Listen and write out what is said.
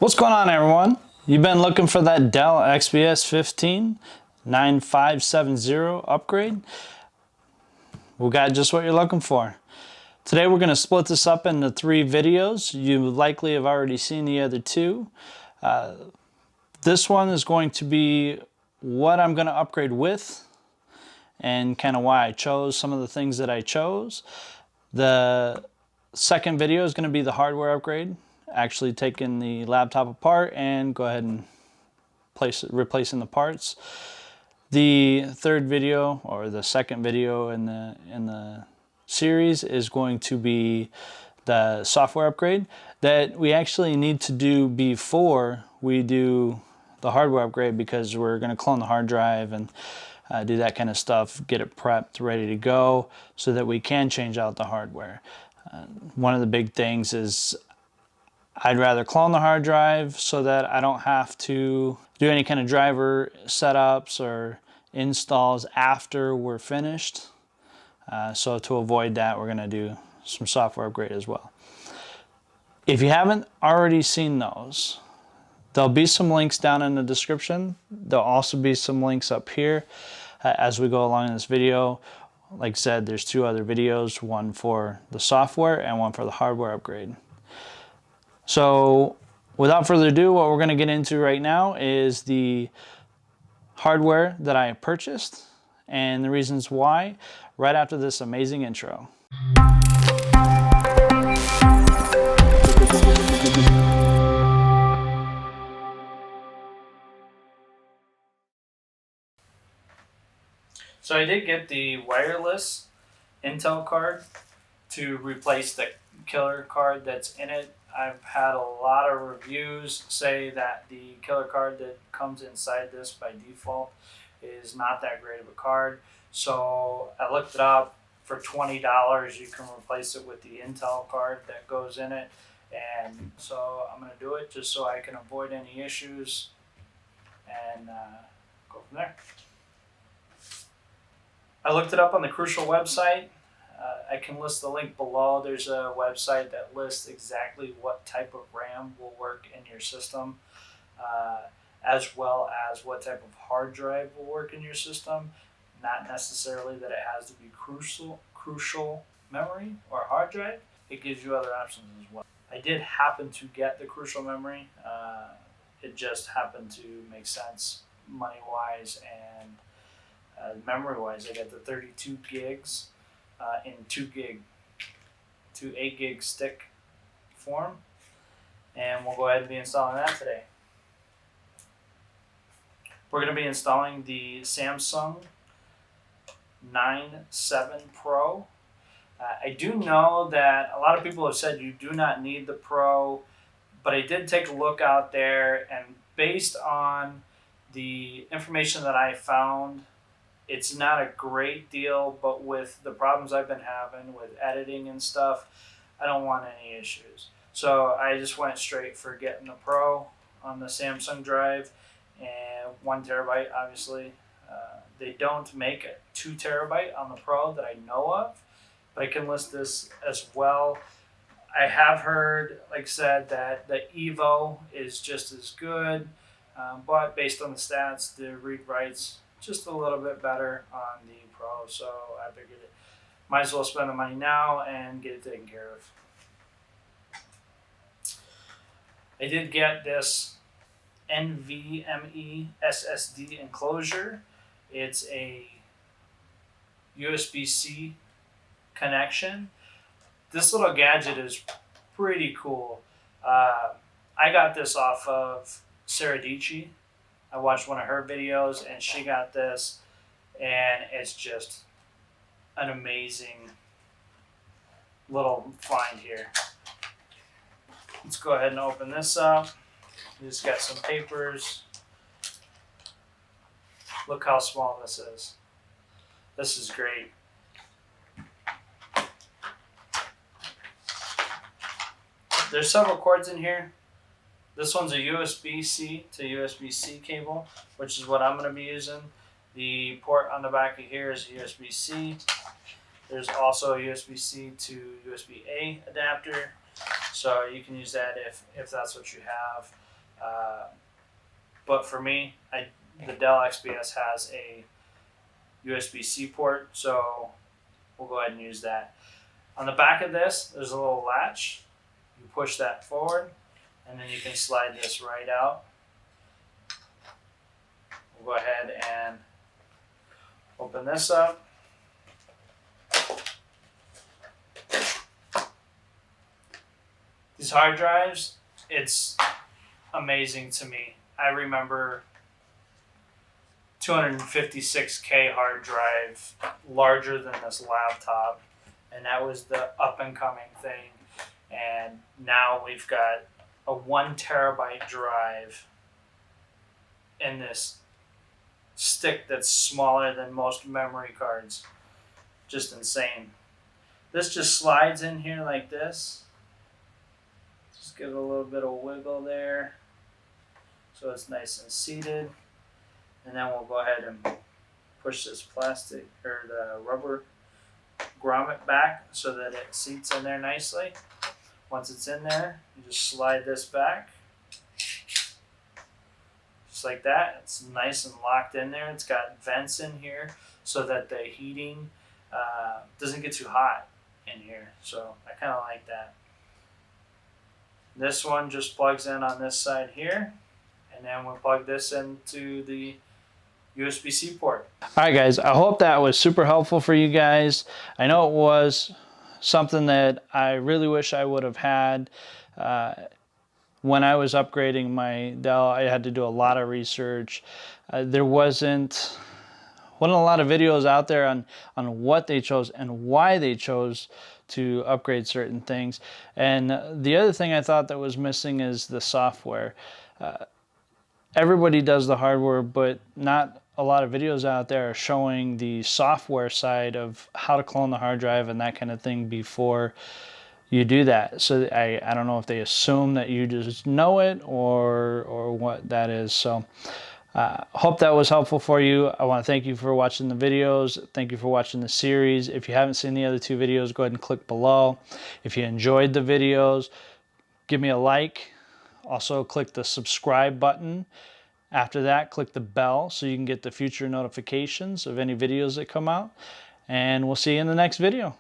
What's going on, everyone? You've been looking for that Dell XPS 15 9570 upgrade? We got just what you're looking for. Today we're going to split this up into 3 videos. You likely have already seen the other 2. This one is going to be what I'm going to upgrade with and kind of why I chose some of the things that I chose. The second video is going to be the hardware upgrade, actually taking the laptop apart and go ahead and replacing the parts. The third video, or the second video in the series, is going to be the software upgrade that we actually need to do before we do the hardware upgrade, because we're going to clone the hard drive and do that kind of stuff, get it prepped, ready to go, so that we can change out the hardware. One of the big things is I'd rather clone the hard drive so that I don't have to do any kind of driver setups or installs after we're finished. So to avoid that, we're going to do some software upgrade as well. If you haven't already seen those, there'll be some links down in the description. There'll also be some links up here as we go along in this video. Like I said, there's 2 other videos, one for the software and one for the hardware upgrade. So without further ado, what we're going to get into right now is the hardware that I purchased and the reasons why, right after this amazing intro. So I did get the wireless Intel card to replace the killer card that's in it. I've had a lot of reviews say that the killer card that comes inside this by default is not that great of a card. So I looked it up. For $20, you can replace it with the Intel card that goes in it. And so I'm going to do it just so I can avoid any issues and go from there. I looked it up on the Crucial website. I can list the link below. There's a website that lists exactly what type of RAM will work in your system, as well as what type of hard drive will work in your system. Not necessarily that it has to be crucial memory or hard drive. It gives you other options as well. I did happen to get the crucial memory. It just happened to make sense money-wise and memory-wise. I got the 32 gigs in 2 8 gig stick form, and we'll go ahead and be installing that today. We're going to be installing the Samsung 9 Pro. I do know that a lot of people have said you do not need the Pro, but I did take a look out there, and based on the information that I found, it's not a great deal, but with the problems I've been having with editing and stuff, I don't want any issues. So I just went straight for getting the Pro on the Samsung drive, and 1 terabyte, obviously. They don't make a 2 terabyte on the Pro that I know of, but I can list this as well. I have heard, like I said, that the Evo is just as good, but based on the stats, the read-writes just a little bit better on the Pro, so I figured it might as well spend the money now and get it taken care of. I did get this NVMe SSD Enclosure. It's a USB-C connection. This little gadget is pretty cool. I got this off of Sarah Dici. I watched one of her videos and she got this, and it's just an amazing little find here. Let's go ahead and open this up. It's got some papers. Look how small this is. This is great. There's several cords in here. This one's a USB-C to USB-C cable, which is what I'm going to be using. The port on the back of here is USB-C. There's also a USB-C to USB-A adapter, so you can use that if that's what you have. But for me, the Dell XPS has a USB-C port, so we'll go ahead and use that. On the back of this, there's a little latch. You push that forward, and then you can slide this right out. We'll go ahead and open this up. These hard drives, it's amazing to me. I remember 256K hard drive, larger than this laptop, and that was the up and coming thing. And now we've got a 1 terabyte drive in this stick that's smaller than most memory cards. Just insane. This just slides in here like this. Just give it a little bit of wiggle there so it's nice and seated. And then we'll go ahead and push this plastic or the rubber grommet back so that it seats in there nicely. Once it's in there, you just slide this back. Just like that. It's nice and locked in there. It's got vents in here so that the heating doesn't get too hot in here. So I kind of like that. This one just plugs in on this side here. And then we'll plug this into the USB-C port. All right, guys, I hope that was super helpful for you guys. I know it was something that I really wish I would have had. When I was upgrading my Dell, I had to do a lot of research. There wasn't a lot of videos out there on what they chose and why they chose to upgrade certain things. And the other thing I thought that was missing is the software. Everybody does the hardware, but not a lot of videos out there are showing the software side of how to clone the hard drive and that kind of thing before you do that. So I don't know if they assume that you just know it or what that is. So hope that was helpful for you. I want to thank you for watching the videos. Thank you for watching the series. If you haven't seen the other 2 videos, go ahead and click below. If you enjoyed the videos, give me a like. Also, click the subscribe button. After that, click the bell so you can get the future notifications of any videos that come out. And we'll see you in the next video.